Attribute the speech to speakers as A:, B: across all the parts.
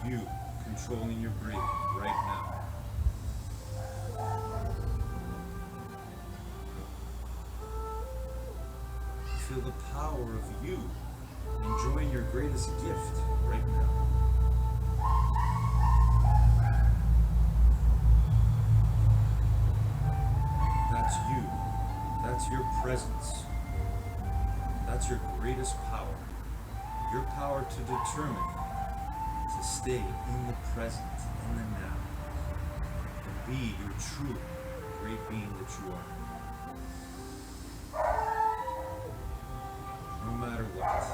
A: You controlling your breathing right now. Feel the power of you enjoying your greatest gift right now. That's you. That's your presence. That's your greatest power. Your power to determine to stay in the present, in the now, and be your true great being that you are. No matter what.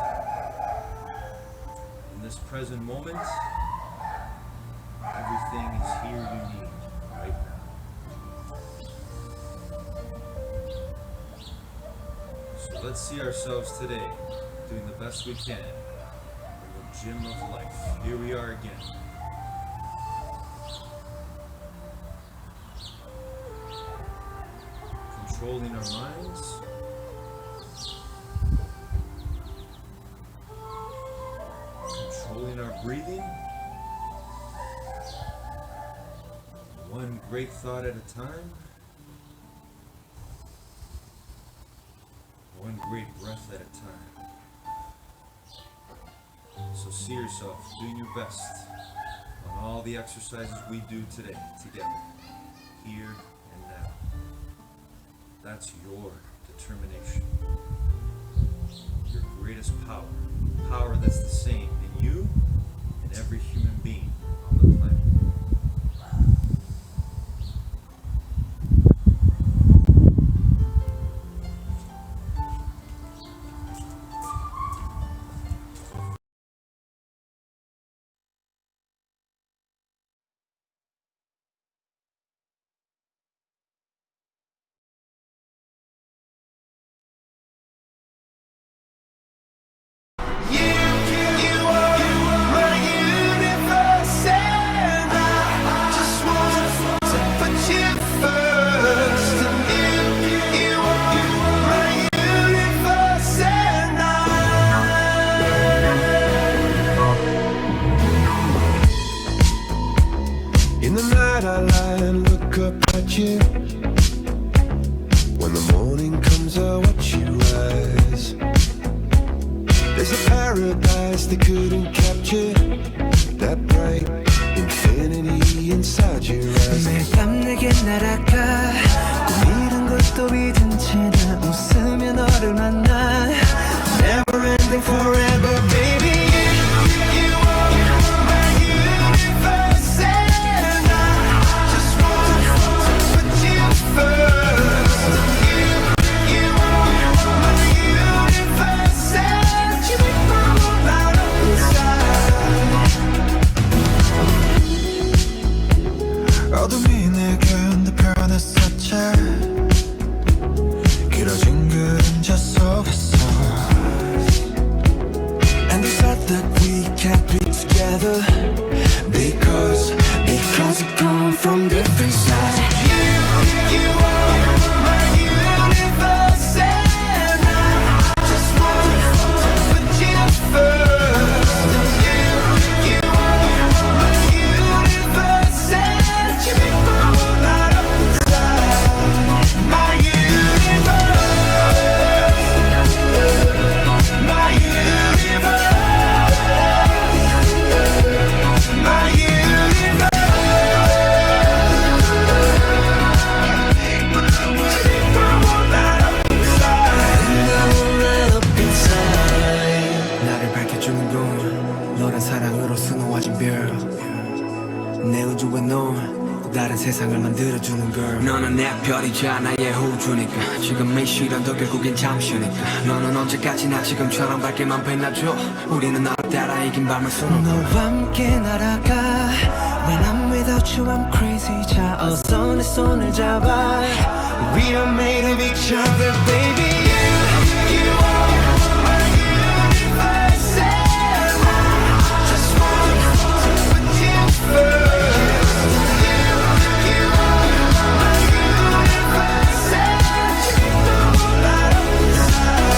A: In this present moment, everything is here you need right now. So let's see ourselves today doing the best we can in the gym of life. Here we are again. Controlling our minds. Controlling our breathing. One great thought at a time. One great breath at a time. So see yourself doing your best on all the exercises we do today together, here and now. That's your determination, your greatest power, power that's the same in you and every human being on the planet.
B: In the night I lie and look up at you. When the morning comes I watch you rise. There's a paradise they couldn't capture, that bright infinity inside your eyes.
C: 매일 밤 내게 날아가 꿈이란 것도 믿은지 나 웃으며 너를 만나 Never ending forever baby.
B: 어둠이 내게 편했었지. 길어진 그림자 속에서
C: And they said that we can't be together because we come from different sides. You are my universe and I just want to put you first. You are my universe and you make my whole light up inside. My universe, my universe, my universe. 나를 밝혀주는 건 너란 사랑으로 수놓아진 별. 내 우주에 넌 다른 세상을 만들어주는 걸. 너는 내 별이자 나의 호주니까 지금 이 시련도 결국엔 잠시니까 너는 언제까지나 지금처럼 밝게만 빛나줘. 우리는 너를 따라 이긴 밤을 수놓고 너와 함께 날아가. When I'm without you I'm crazy. 자 어서 내 손을 잡아. We are made of each other baby. You are my universe and I just want to put you first. You are my universe and you make my whole light up inside.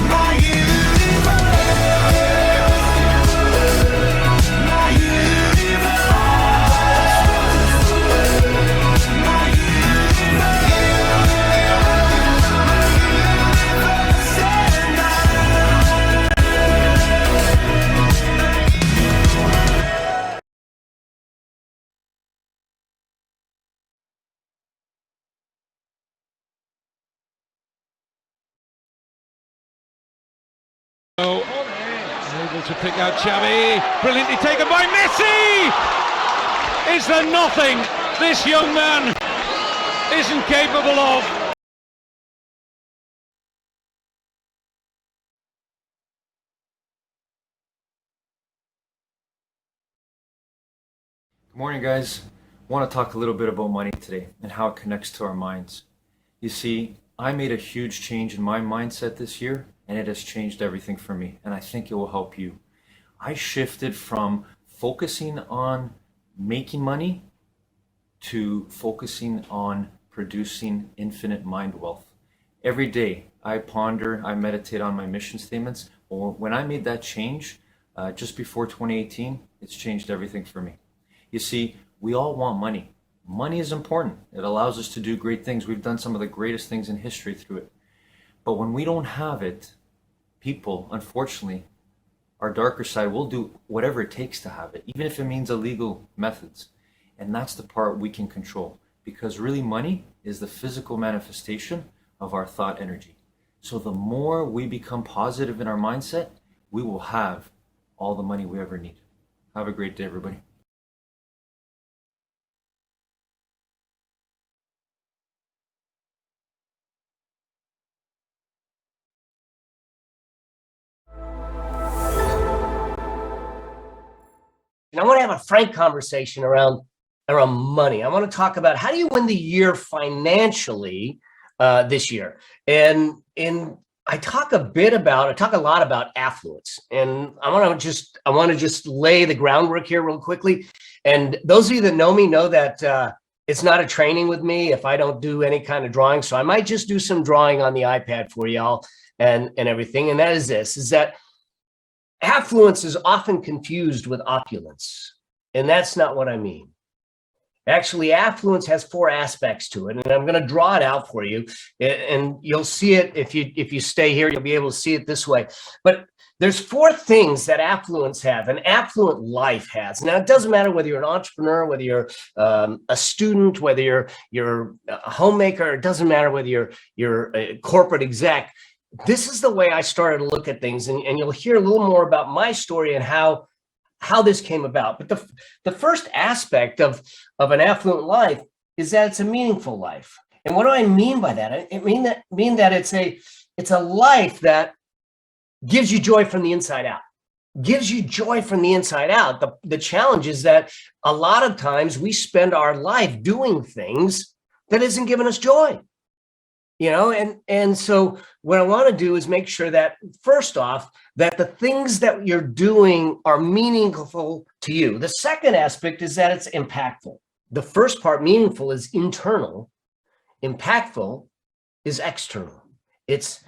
C: My universe, my universe.
D: Able to pick out Xavi, brilliantly taken by Messi! Is there nothing this young man isn't capable of?
E: Good morning, guys. I want to talk a little bit about money today and how it connects to our minds. You see, I made a huge change in my mindset this year, and it has changed everything for me, and I think it will help you. I shifted from focusing on making money to focusing on producing infinite mind wealth. Every day, I ponder, I meditate on my mission statements. When I made that change, just before 2018, it's changed everything for me. You see, we all want money. Money is important. It allows us to do great things. We've done some of the greatest things in history through it. But when we don't have it, people, unfortunately, our darker side will do whatever it takes to have it, even if it means illegal methods. And that's the part we can control, because really money is the physical manifestation of our thought energy. So the more we become positive in our mindset, we will have all the money we ever need. Have a great day, everybody.
F: And I want to have a frank conversation around money. I want to talk about how do you win the year financially this year. And I talk a lot about affluence. And I want to just lay the groundwork here real quickly. And those of you that know me know that it's not a training with me if I don't do any kind of drawing. So I might just do some drawing on the iPad for y'all and everything. And that is this, is that affluence is often confused with opulence, and that's not what I mean. Actually, affluence has 4 aspects to it, and I'm going to draw it out for you, and you'll see it if you stay here. You'll be able to see it this way. But there's 4 things that affluence have, an affluent life has. Now, it doesn't matter whether you're an entrepreneur, whether you're a student, whether you're a homemaker. It doesn't matter whether you're a corporate exec. This is the way I started to look at things, and you'll hear a little more about my story and how this came about. But the first aspect of an affluent life is that it's a meaningful life. And what do I mean by that? I mean that it's a life that gives you joy from the inside out. Gives you joy from the inside out. The challenge is that a lot of times we spend our life doing things that isn't giving us joy. You know, and so what I want to do is make sure that, first off, that the things that you're doing are meaningful to you. The second aspect is that it's impactful. The first part, meaningful, is internal. Impactful is external. It's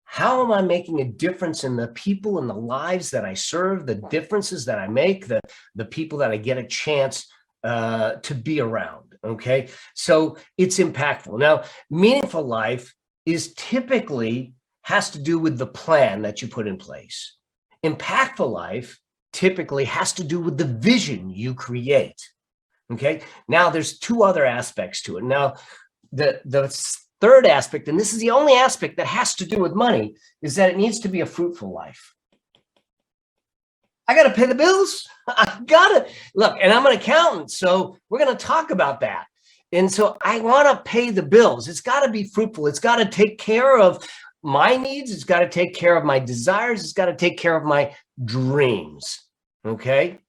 F: how am I making a difference in the people and the lives that I serve, the differences that I make, the people that I get a chance to be around. Okay, so it's impactful. Now, meaningful life is typically has to do with the plan that you put in place. Impactful life typically has to do with the vision you create. Okay, now there's 2 other aspects to it. Now, the third aspect, and this is the only aspect that has to do with money, is that it needs to be a fruitful life. I got to pay the bills. I got to look, and I'm an accountant, so we're going to talk about that. And so I want to pay the bills. It's got to be fruitful. It's got to take care of my needs. It's got to take care of my desires. It's got to take care of my dreams. Okay.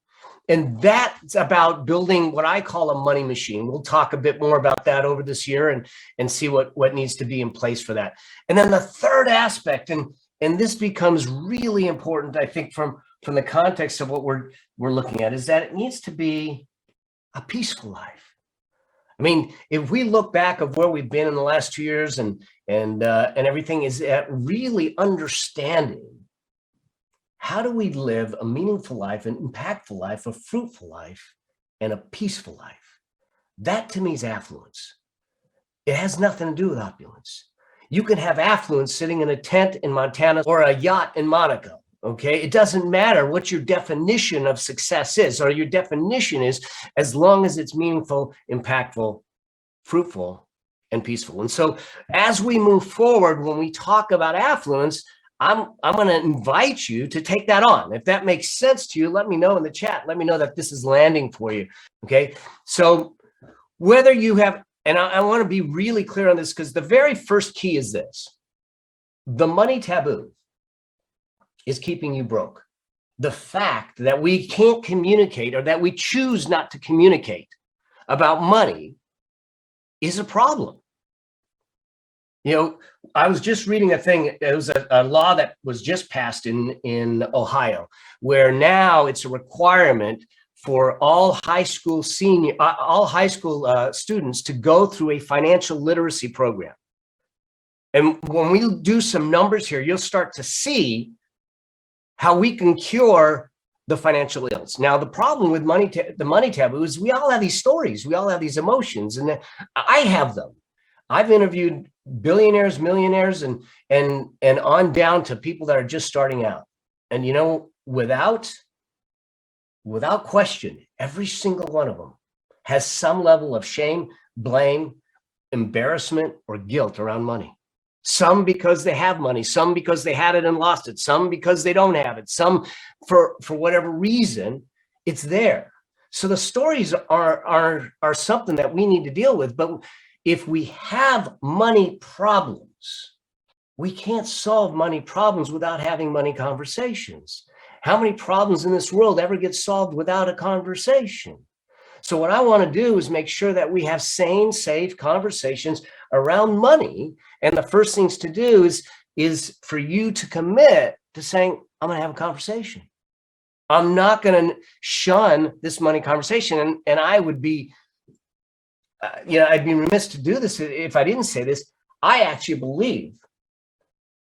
F: And that's about building what I call a money machine. We'll talk a bit more about that over this year and see what needs to be in place for that. And then the third aspect, and this becomes really important, I think, from the context of what we're looking at, is that it needs to be a peaceful life. I mean, if we look back of where we've been in the last 2 years and everything, is at really understanding how do we live a meaningful life, an impactful life, a fruitful life, and a peaceful life. That to me is affluence. It has nothing to do with opulence. You can have affluence sitting in a tent in Montana or a yacht in Monaco. Okay, it doesn't matter what your definition of success is, or your definition is, as long as it's meaningful, impactful, fruitful, and peaceful. And so as we move forward, when we talk about affluence, I'm going to invite you to take that on. If that makes sense to you, let me know in the chat. Let me know that this is landing for you. Okay. So whether you have, and I want to be really clear on this, because the very first key is this: the money taboo is keeping you broke. The fact that we can't communicate, or that we choose not to communicate about money, is a problem. You know, I was just reading a thing. It was a law that was just passed in Ohio, where now it's a requirement for all high school students to go through a financial literacy program. And when we do some numbers here, you'll start to see how we can cure the financial ills. Now, the problem with the money taboo is we all have these stories, we all have these emotions, and I have them. I've interviewed billionaires, millionaires, and on down to people that are just starting out. And you know, without question, every single one of them has some level of shame, blame, embarrassment, or guilt around money. Some because they have money, some because they had it and lost it, some because they don't have it, some for whatever reason, it's there. So the stories are something that we need to deal with. But if we have money problems, we can't solve money problems without having money conversations. How many problems in this world ever get solved without a conversation? So what I want to do is make sure that we have sane, safe conversations around money. And the first things to do is for you to commit to saying, I'm going to have a conversation. I'm not going to shun this money conversation. And I would be, I'd be remiss to do this if I didn't say this. I actually believe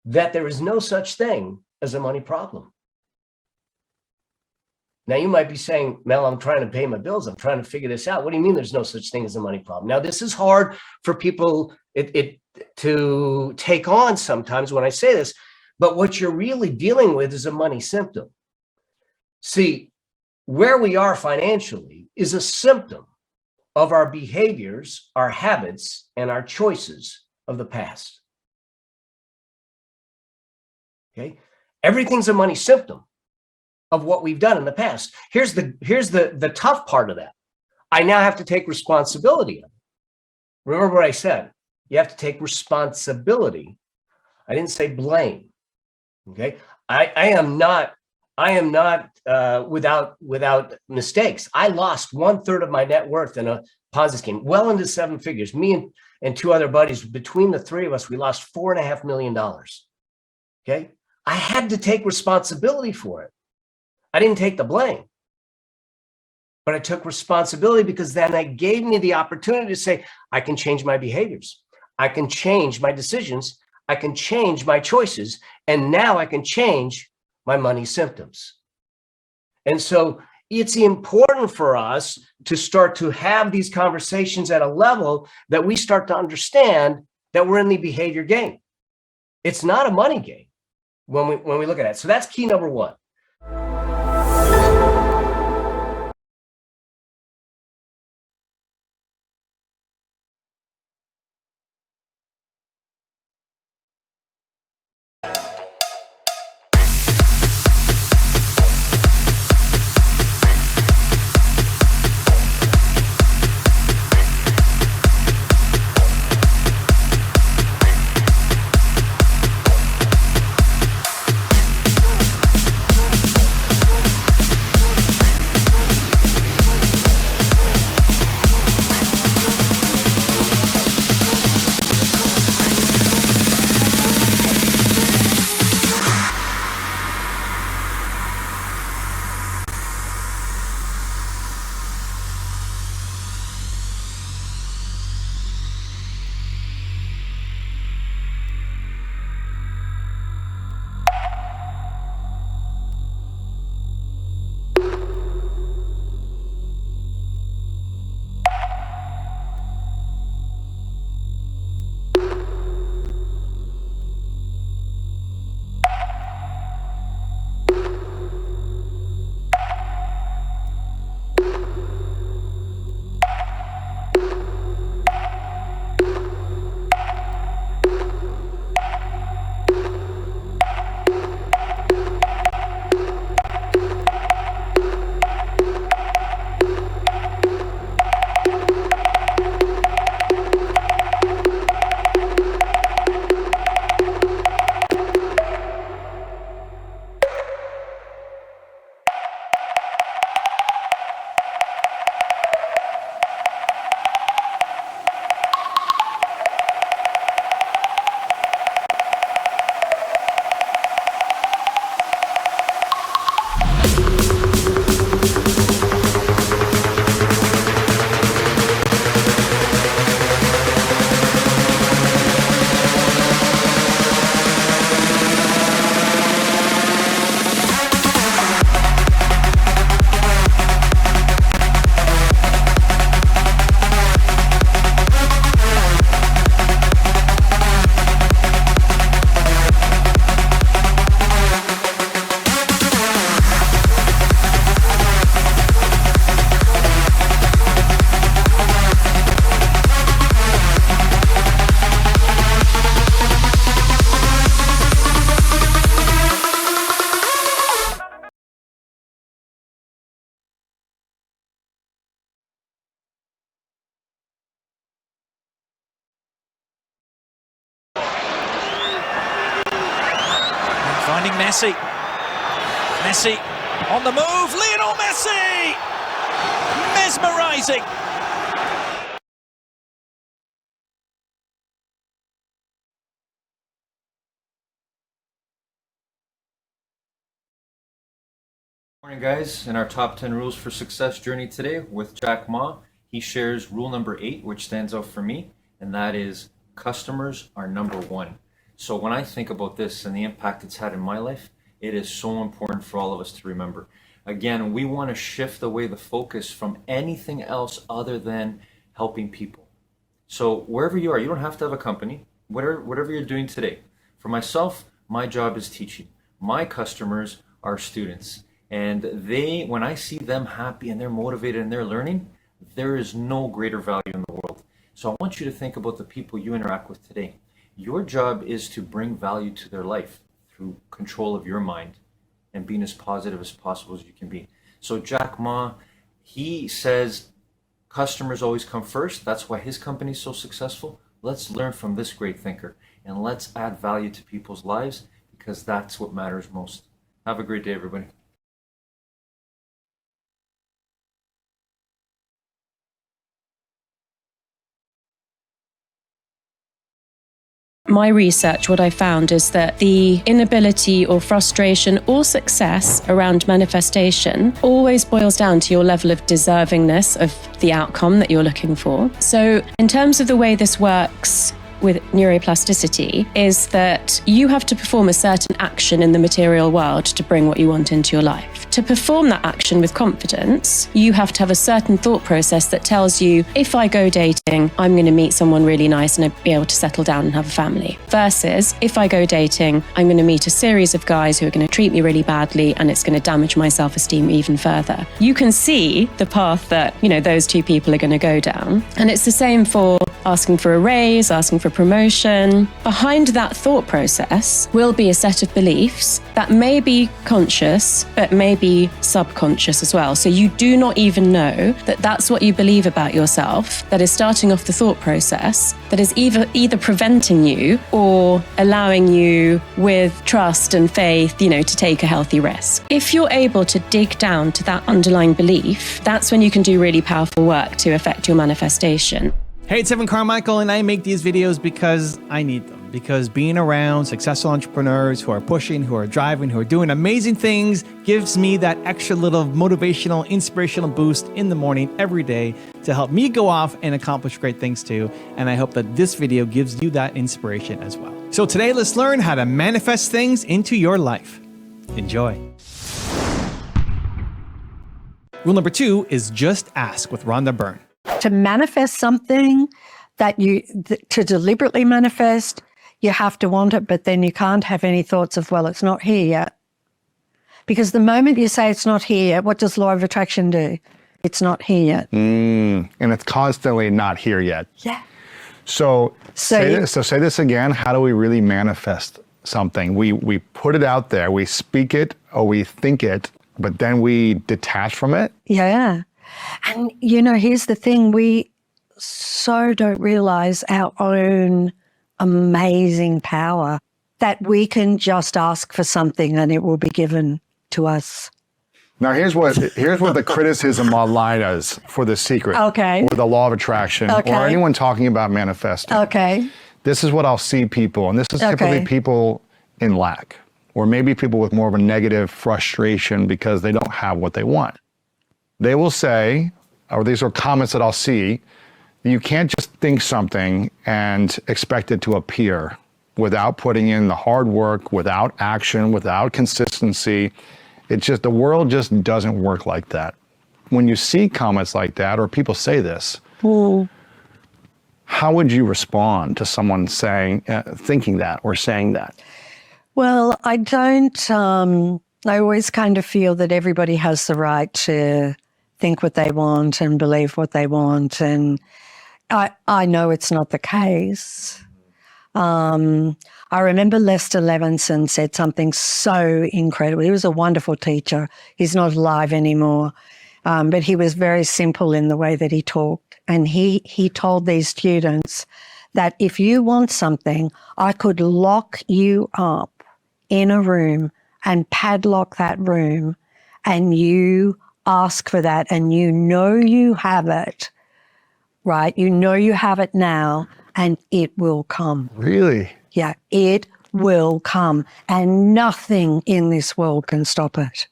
F: that there is no such thing as a money problem. Now, you might be saying, Mel, I'm trying to pay my bills. I'm trying to figure this out. What do you mean there's no such thing as a money problem? Now, this is hard for people to take on sometimes when I say this, but what you're really dealing with is a money symptom. See, where we are financially is a symptom of our behaviors, our habits, and our choices of the past. Okay? Everything's a money symptom of what we've done in the past. Here's the tough part of that. I now have to take responsibility of it. Remember what I said. You have to take responsibility. I didn't say blame. Okay. I am not without mistakes. I lost 1/3 of my net worth in a Ponzi scheme, well into 7 figures. Me and two other buddies, between the three of us, we lost $4.5 million. Okay. I had to take responsibility for it. I didn't take the blame, but I took responsibility, because then that gave me the opportunity to say, I can change my behaviors. I can change my decisions. I can change my choices. And now I can change my money symptoms. And so it's important for us to start to have these conversations at a level that we start to understand that we're in the behavior game. It's not a money game when we look at it. So that's key number one.
G: finding Messi. Messi on the move. Lionel Messi! Mesmerizing.
E: Morning, guys. In our top 10 rules for success journey today with Jack Ma, he shares rule number 8, which stands out for me, and that is customers are number one. So when I think about this and the impact it's had in my life, it is so important for all of us to remember. Again, we want to shift away the focus from anything else other than helping people. So wherever you are, you don't have to have a company, whatever you're doing today. For myself, my job is teaching. My customers are students. And when I see them happy and they're motivated and they're learning, there is no greater value in the world. So I want you to think about the people you interact with today. Your job is to bring value to their life through control of your mind and being as positive as possible as you can be. So Jack Ma, he says customers always come first. That's why his company is so successful. Let's learn from this great thinker and let's add value to people's lives because that's what matters most. Have a great day, everybody.
H: My research, what I found is that the inability or frustration or success around manifestation always boils down to your level of deservingness of the outcome that you're looking for. So in terms of the way this works with neuroplasticity is that you have to perform a certain action in the material world to bring what you want into your life. To perform that action with confidence, you have to have a certain thought process that tells you, if I go dating, I'm going to meet someone really nice and I'll be able to settle down and have a family. Versus, if I go dating, I'm going to meet a series of guys who are going to treat me really badly and it's going to damage my self-esteem even further. You can see the path that, those two people are going to go down. And it's the same for asking for a raise, asking for promotion. Behind that thought process will be a set of beliefs that may be conscious, but may be subconscious as well. So you do not even know that that's what you believe about yourself that is starting off the thought process that is either preventing you or allowing you with trust and faith, to take a healthy risk. If you're able to dig down to that underlying belief, that's when you can do really powerful work to affect your manifestation.
I: Hey, it's Evan Carmichael, and I make these videos because I need them. Because being around successful entrepreneurs who are pushing, who are driving, who are doing amazing things gives me that extra little motivational, inspirational boost in the morning every day to help me go off and accomplish great things too. And I hope that this video gives you that inspiration as well. So today, let's learn how to manifest things into your life. Enjoy. Rule number 2 is just ask with Rhonda Byrne.
J: To manifest something to deliberately manifest, you have to want it, but then you can't have any thoughts of, well, it's not here yet. Because the moment you say it's not here yet, what does law of attraction do? It's not here yet.
K: And it's constantly not here yet.
J: Yeah.
K: So say this again. How do we really manifest something? We put it out there, we speak it or we think it, but then we detach from it.
J: Yeah. And, here's the thing. We so don't realize our own amazing power that we can just ask for something and it will be given to us.
K: Now, here's what the criticism online is for The Secret.
J: Okay.
K: Or the law of attraction.
J: Okay.
K: Or anyone talking about manifesting.
J: Okay.
K: This is what I'll see people, and this is typically people in lack, or maybe people with more of a negative frustration because they don't have what they want. They will say, or these are comments that I'll see, you can't just think something and expect it to appear without putting in the hard work, without action, without consistency. The world just doesn't work like that. When you see comments like that, or people say this, how would you respond to someone thinking that or saying that?
J: Well, I don't, I always kind of feel that everybody has the right to think what they want and believe what they want. And I know it's not the case. I remember Lester Levinson said something so incredible. He was a wonderful teacher. He's not alive anymore. But he was very simple in the way that he talked. And he told these students that if you want something, I could lock you up in a room and padlock that room and you ask for that and you know you have it, right? You know you have it now and it will come.
K: Really?
J: Yeah, it will come and nothing in this world can stop it.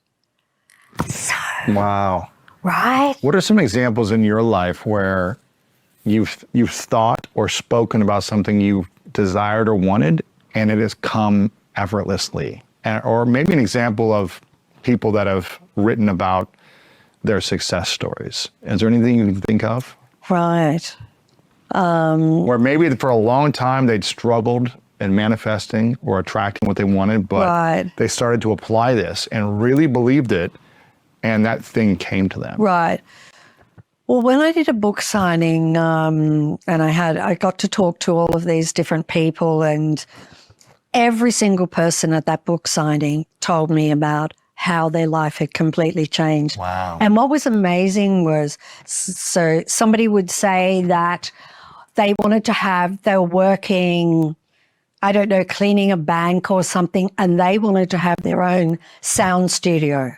J: So,
K: Wow.
J: right?
K: What are some examples in your life where you've thought or spoken about something you desired or wanted and it has come effortlessly? Or maybe an example of people that have written about their success stories. Is there anything you can think of?
J: Right.
K: Where maybe for a long time they'd struggled in manifesting or attracting what they wanted, but they started to apply this and really believed it, and that thing came to them.
J: Right. Well, when I did a book signing, and I got to talk to all of these different people, and every single person at that book signing told me about how their life had completely changed.
K: Wow.
J: And what was amazing was, so somebody would say that they were working, I don't know, cleaning a bank or something, and they wanted to have their own sound studio.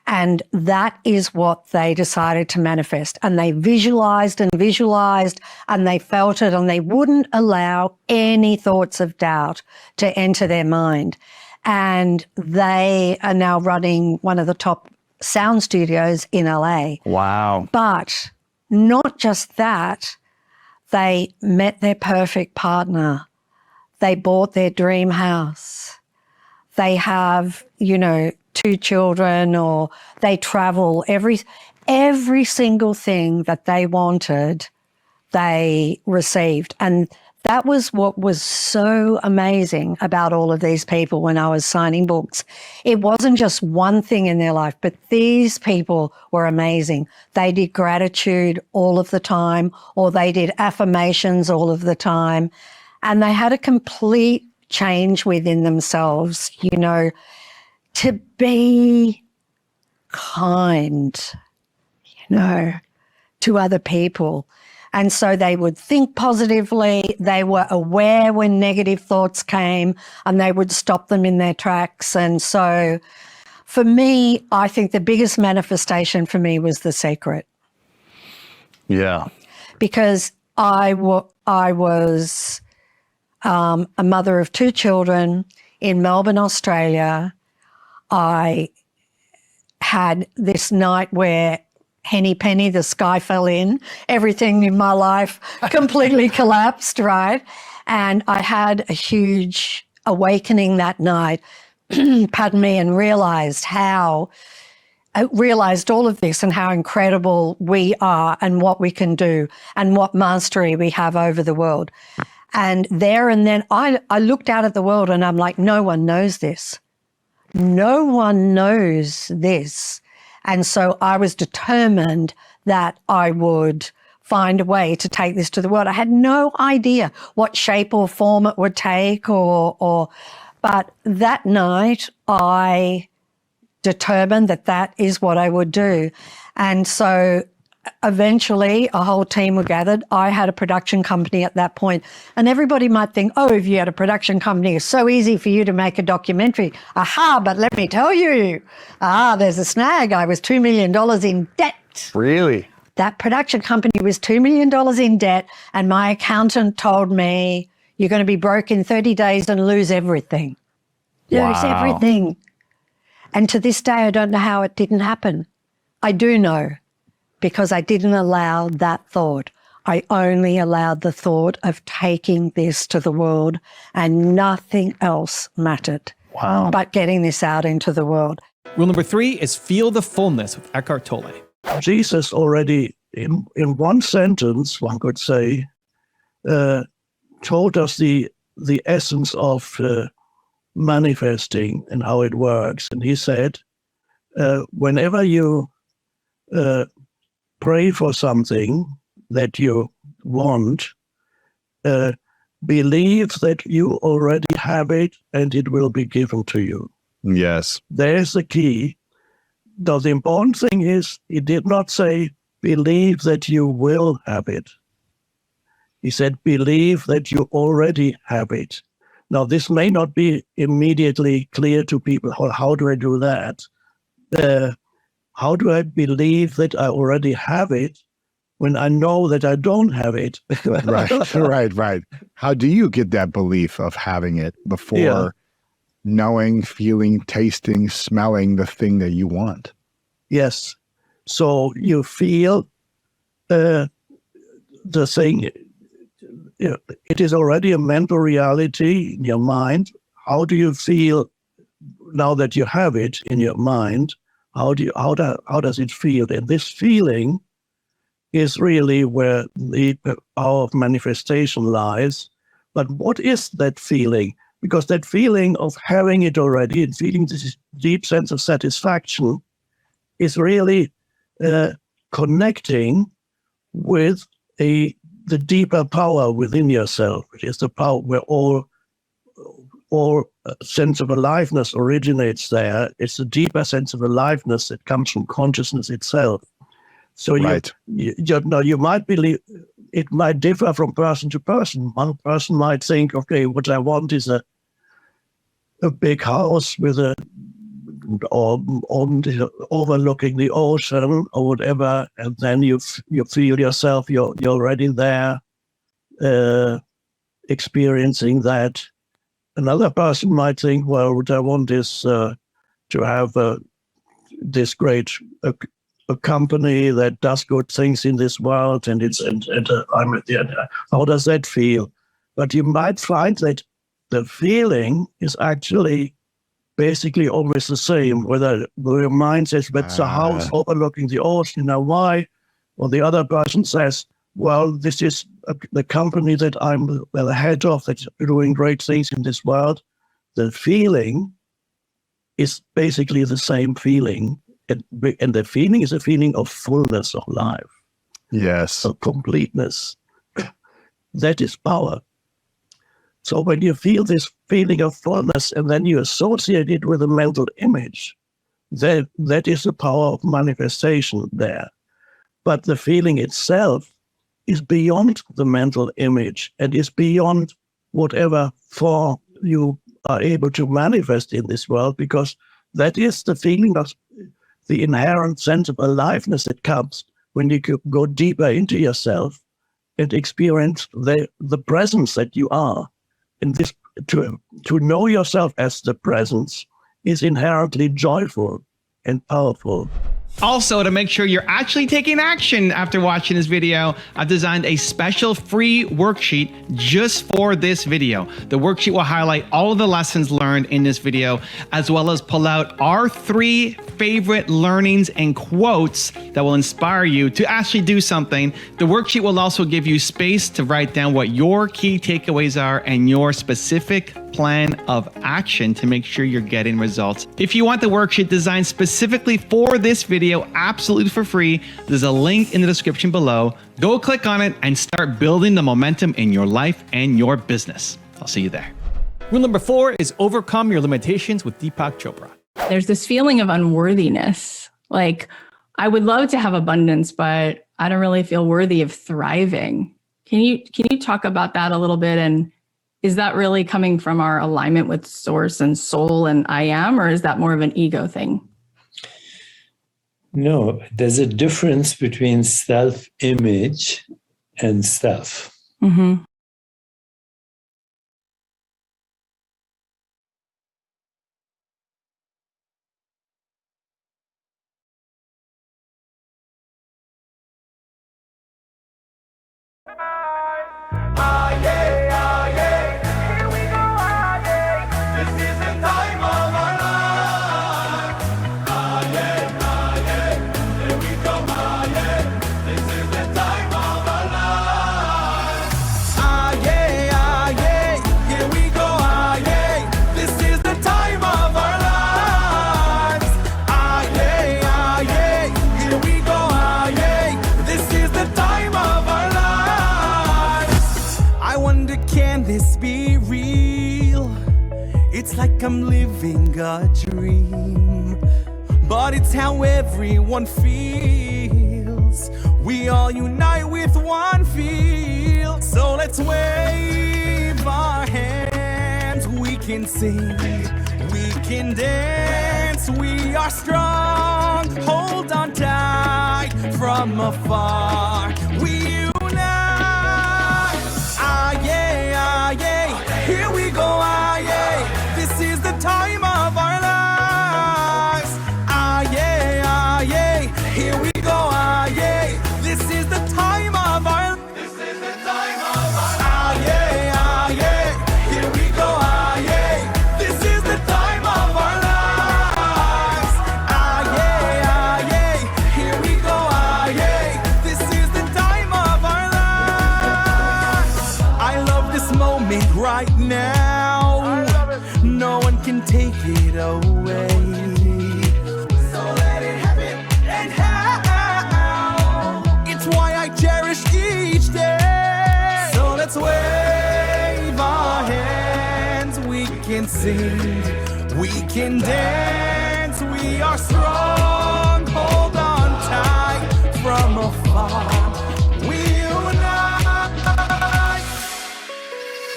J: And that is what they decided to manifest. And they visualized and they felt it, and they wouldn't allow any thoughts of doubt to enter their mind. And they are now running one of the top sound studios in LA.
K: Wow.
J: But not just that, they met their perfect partner. They bought their dream house. They have, 2 children, or they travel. Every single thing that they wanted, they received. And that was what was so amazing about all of these people when I was signing books. It wasn't just one thing in their life, but these people were amazing. They did gratitude all of the time, or they did affirmations all of the time. And they had a complete change within themselves, to be kind, to other people. And so they would think positively. They were aware when negative thoughts came, and they would stop them in their tracks. And so for me, I think the biggest manifestation for me was The Secret.
K: Yeah.
J: Because I was a mother of 2 children in Melbourne, Australia. I had this night where Henny Penny, the sky fell in. Everything in my life completely collapsed, right? And I had a huge awakening that night, pardon me, and realized all of this and how incredible we are and what we can do and what mastery we have over the world. And there and then I looked out at the world and I'm like, no one knows this. No one knows this. And so I was determined that I would find a way to take this to the world. I had no idea what shape or form it would take but that night I determined that is what I would do. And so eventually a whole team were gathered. I had a production company at that point, and everybody might think, oh, if you had a production company, it's so easy for you to make a documentary. Aha, but let me tell you, there's a snag. I was $2 million in debt.
K: Really?
J: That production company was $2 million in debt, and my accountant told me, you're going to be broke in 30 days and lose everything.
K: Wow.
J: Lose everything. And to this day, I don't know how it didn't happen. I do know, because I didn't allow that thought. I only allowed the thought of taking this to the world, and nothing else mattered.
K: Wow.
J: But getting this out into the world.
I: Rule number 3 is feel the fullness with Eckhart Tolle.
L: Jesus already, in one sentence, one could say, told us the essence of manifesting and how it works. And he said, whenever you pray for something that you want, believe that you already have it and it will be given to you.
K: Yes.
L: There's the key. The important thing is, he did not say, believe that you will have it. He said, believe that you already have it. Now, this may not be immediately clear to people. How do I do that? How do I believe that I already have it when I know that I don't have it?
K: Right. How do you get that belief of having it before knowing, feeling, tasting, smelling the thing that you want?
L: Yes. So you feel the thing. It is already a mental reality in your mind. How do you feel now that you have it in your mind? How does it feel? And this feeling is really where the power of manifestation lies. But what is that feeling? Because that feeling of having it already and feeling this deep sense of satisfaction is really connecting with the deeper power within yourself. It is the power where all sense of aliveness originates there. It's a deeper sense of aliveness that comes from consciousness itself. So you might believe it might differ from person to person. One person might think, okay, what I want is a big house with overlooking the ocean or whatever, and then you feel yourself you're already there, experiencing that. Another person might think, well, what I want is to have this great a company that does good things in this world, and I'm at the end. How does that feel? But you might find that the feeling is actually basically always the same, whether your mind says, but it's a house overlooking the ocean, now why? Or the other person says, well, this is the company that I'm the head of that's doing great things in this world. The feeling is basically the same feeling. And the feeling is a feeling of fullness of life.
K: Yes.
L: Of completeness. That is power. So when you feel this feeling of fullness and then you associate it with a mental image, that is the power of manifestation there. But the feeling itself is beyond the mental image and is beyond whatever form you are able to manifest in this world, because that is the feeling of the inherent sense of aliveness that comes when you go deeper into yourself and experience the presence that you are. And this to know yourself as the presence is inherently joyful and powerful.
I: Also, to make sure you're actually taking action after watching this video, I've designed a special free worksheet just for this video. The worksheet will highlight all of the lessons learned in this video, as well as pull out our 3 favorite learnings and quotes that will inspire you to actually do something. The worksheet will also give you space to write down what your key takeaways are and your specific plan of action to make sure you're getting results. If you want the worksheet designed specifically for this video, absolutely for free, there's a link in the description below. Go click on it and start building the momentum in your life and your business. I'll see you there.
M: Rule number 4 is overcome your limitations with Deepak Chopra.
N: There's this feeling of unworthiness. Like, I would love to have abundance, but I don't really feel worthy of thriving. Can you talk about that a little bit? And is that really coming from our alignment with source and soul and I am, or is that more of an ego thing?
O: No, there's a difference between self-image and self.
N: Mm-hmm.
P: Like I'm living a dream, but it's how everyone feels. We all unite with one feel. So let's wave our hands can sing, we can dance, we are strong. Hold on tight from afar. We unite. Ah, yeah, ah, yeah. Here we go, ah, yeah. This is the time of our lives. Ah, yeah, ah, yeah. Here we go, ah, yeah. This is the time of our lives. This is the time of our lives. Ah, yeah, ah, yeah. Here we go, ah, yeah. This is the time of our lives. Ah, yeah, ah, yeah. Here we go, ah, yeah. This is the time of our lives. I love this moment right now. No one can take it away. So let it happen and how. It's why I cherish each day. So let's wave our hands. We can sing, we can dance. We are strong. Hold on tight from afar. We unite.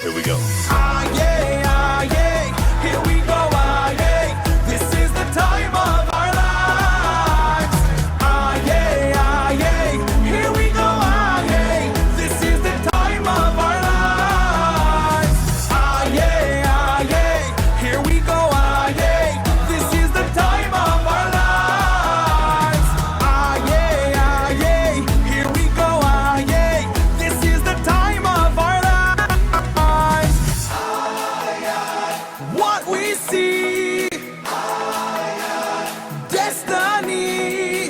Q: Here we go.
P: Ah, yeah, ah, yeah. Here we go, ah, yeah. This is the time of our lives. Ah, yeah, ah, yeah. Here we go, ah, yeah. This is the time of our lives. Ah, yeah, ah, yeah. Here we go, ah, yeah. This is the time of our lives. Ah, yeah, ah, yeah. Here we go, ah, yeah. This is the time of our lives. What we see, destiny.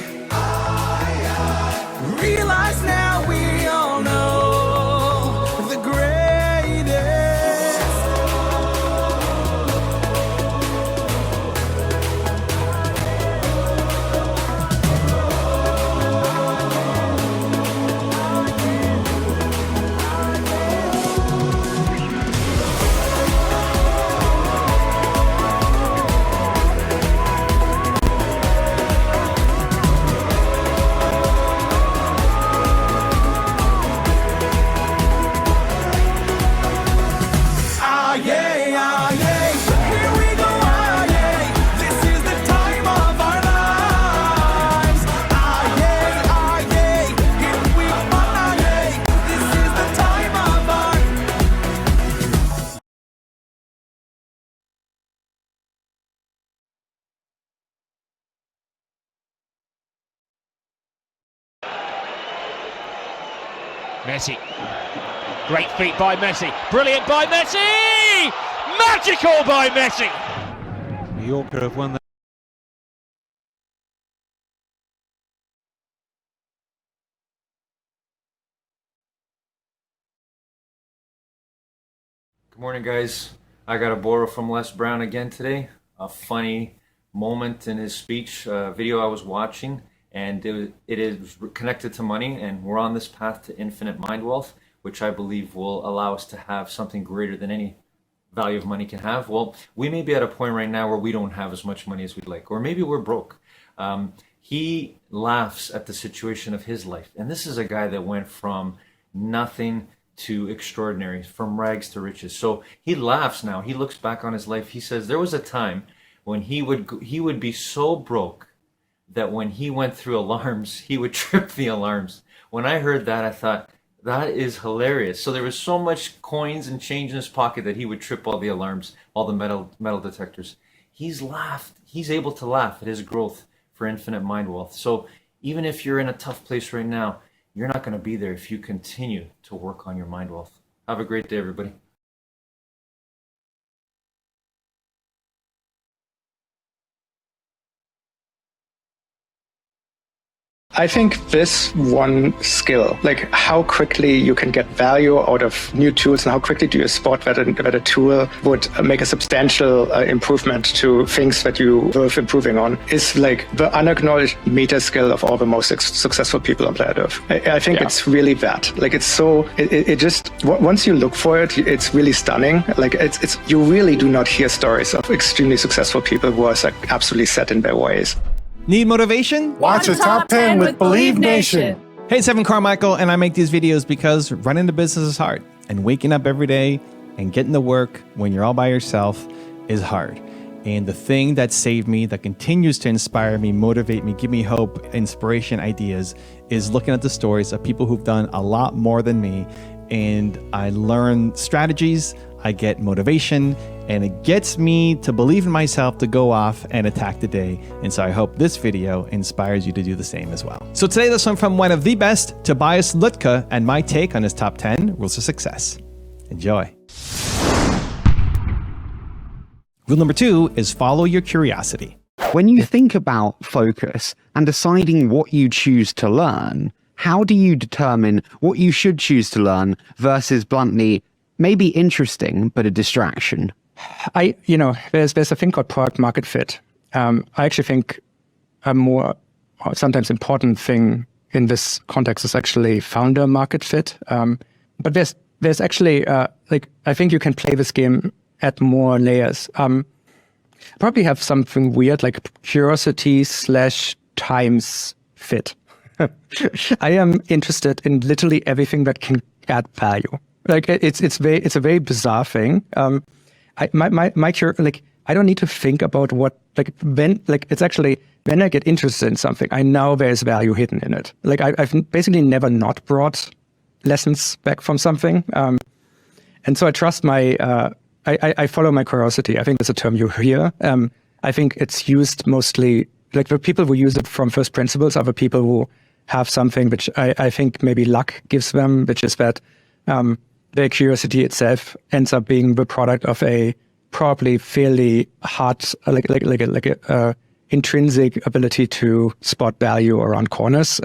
P: Realize now we all know the greatest. Ah, yeah, ah, yeah. Here we go, ah, yeah. This is the time of our lives. Ah, yeah, ah, yeah. Here we go, ah, yeah. This is the time of our.
D: Messi. Great feat by Messi. Brilliant by Messi! Magical by Messi!
R: Mallorca have won that.
E: Good morning, guys. I got to borrow from Les Brown again today. A funny moment in his speech video I was watching, and it is connected to money, and we're on this path to infinite mind wealth, which I believe will allow us to have something greater than any value of money can have. Well, we may be at a point right now where we don't have as much money as we'd like, or maybe we're broke. He laughs at the situation of his life, and this is a guy that went from nothing to extraordinary, from rags to riches. So he laughs now. He looks back on his life. He says there was a time when he would be so broke that when he went through alarms, he would trip the alarms. When I heard that, I thought, that is hilarious. So there was so much coins and change in his pocket that he would trip all the alarms, all the metal detectors. He's laughed. He's able to laugh at his growth for infinite mind wealth. So even if you're in a tough place right now, you're not going to be there if you continue to work on your mind wealth. Have a great day, everybody.
S: I think this one skill, like how quickly you can get value out of new tools and how quickly do you spot that a tool would make a substantial improvement to things that you were improving on, is like the unacknowledged meta skill of all the most successful people on planet Earth. I think it's really that. Like it's so, it just, once you look for it, it's really stunning. Like it's you really do not hear stories of extremely successful people who are like absolutely set in their ways.
I: Need motivation?
M: Watch a top 10 with Believe Nation. Hey, it's Evan Carmichael, and I make these videos because running the business is hard, and waking up every day,
I: and getting the work when you're all by yourself is hard. And the thing that saved me, that continues to inspire me, motivate me, give me hope, inspiration, ideas, is looking at the stories of people who've done a lot more than me. And I learn strategies, I get motivation, and it gets me to believe in myself to go off and attack the day. And so I hope this video inspires you to do the same as well. So today, this one from one of the best, Tobias Lütke, and my take on his top 10 rules of success. Enjoy. Rule number 2 is follow your curiosity.
Q: When you think about focus and deciding what you choose to learn, how do you determine what you should choose to learn versus bluntly, maybe interesting, but a distraction?
S: There's a thing called product market fit. I actually think a more sometimes important thing in this context is actually founder market fit. But there's actually, I think you can play this game at more layers. Probably have something weird like curiosity/times fit. I am interested in literally everything that can add value. Like it's a very bizarre thing. I don't need to think about what it's actually when I get interested in something, I know there's value hidden in it. Like I've basically never not brought lessons back from something, and so I trust my. I follow my curiosity. I think that's a term you hear. I think it's used mostly, like the people who use it from first principles are the people who have something which I think maybe luck gives them, which is that their curiosity itself ends up being the product of a probably fairly hard, intrinsic ability to spot value around corners,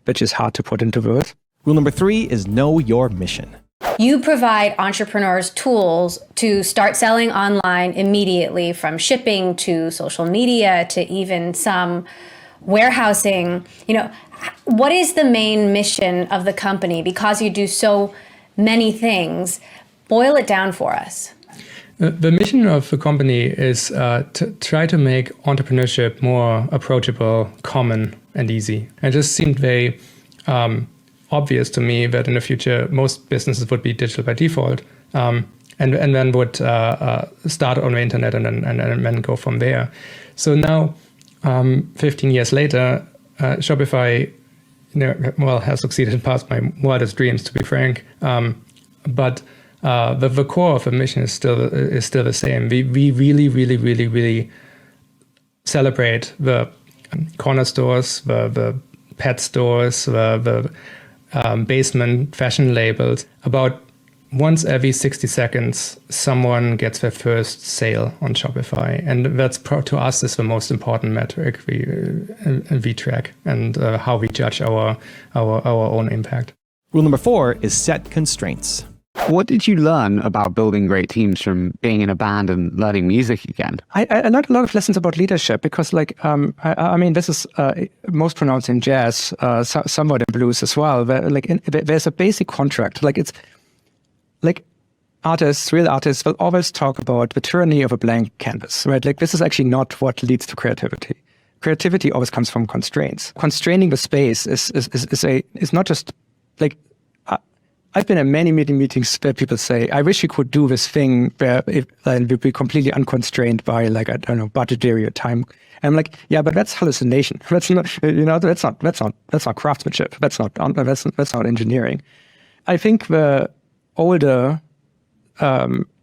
S: which is hard to put into words.
I: Rule number 3 is know your mission.
T: You provide entrepreneurs tools to start selling online immediately, from shipping to social media to even some warehousing. What is the main mission of the company? Because you do so many things, boil it down for us.
U: The mission of the company is to try to make entrepreneurship more approachable, common, and easy. It just seemed very obvious to me that in the future, most businesses would be digital by default, and then would start on the internet and then go from there. So now, 15 years later, Shopify, has succeeded past my wildest dreams, to be frank. But the core of the mission is still the same. We really, really, really, really celebrate the corner stores, the pet stores, the basement fashion labels. About once every 60 seconds, someone gets their first sale on Shopify. And that's to us is the most important metric we track, and how we judge our own impact.
I: Rule number 4 is set constraints.
Q: What did you learn about building great teams from being in a band and learning music again?
S: I learned a lot of lessons about leadership because, this is most pronounced in jazz, somewhat in blues as well. Where, there's a basic contract. It's like real artists will always talk about the tyranny of a blank canvas, right? This is actually not what leads to creativity. Creativity always comes from constraints. Constraining the space is not just I've been in many meetings where people say, I wish you could do this thing where we'd be completely unconstrained by budgetary or time. And I'm like, yeah, but that's hallucination. That's not, that's not craftsmanship. That's not engineering. I think the older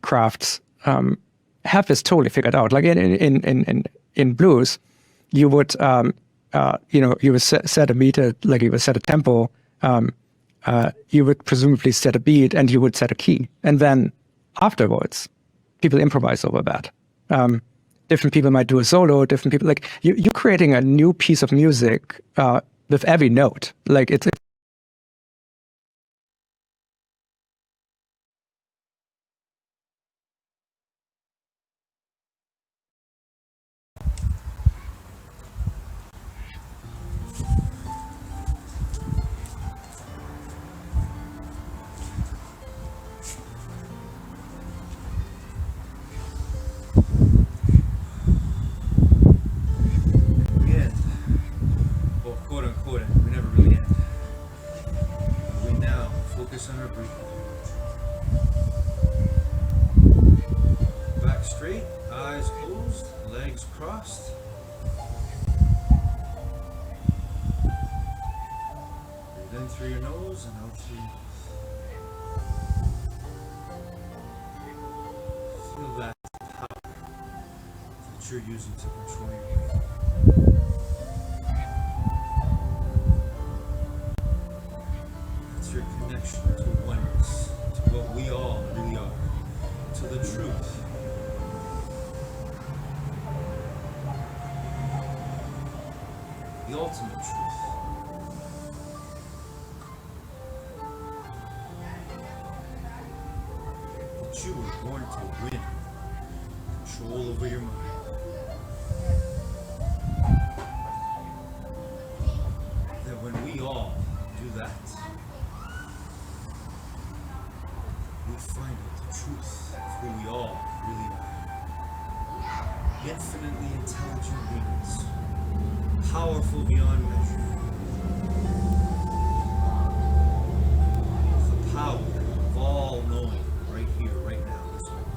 S: crafts have this totally figured out. Like in blues, you would you would set a meter, you would set a tempo. You would presumably set a beat and you would set a key. And then afterwards, people improvise over that. Different people might do a solo, different people, you're creating a new piece of music with every note. It's
A: chosen out here. Feel that power that you're using to control your life. It's your connection to oneness, to what we all really are, to the truth. The ultimate truth. That you were born to win control over your mind. That when we all do that, we find out the truth of who we all really are. Infinitely intelligent beings, powerful beyond measure. The power of all knowing right here, right now, this moment.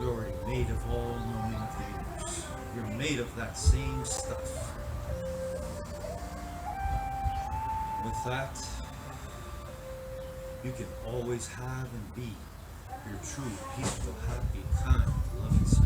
A: You're already made of all knowing of the universe. You're made of that same stuff. With that, you can always have and be your true, peaceful, happy, kind, loving self.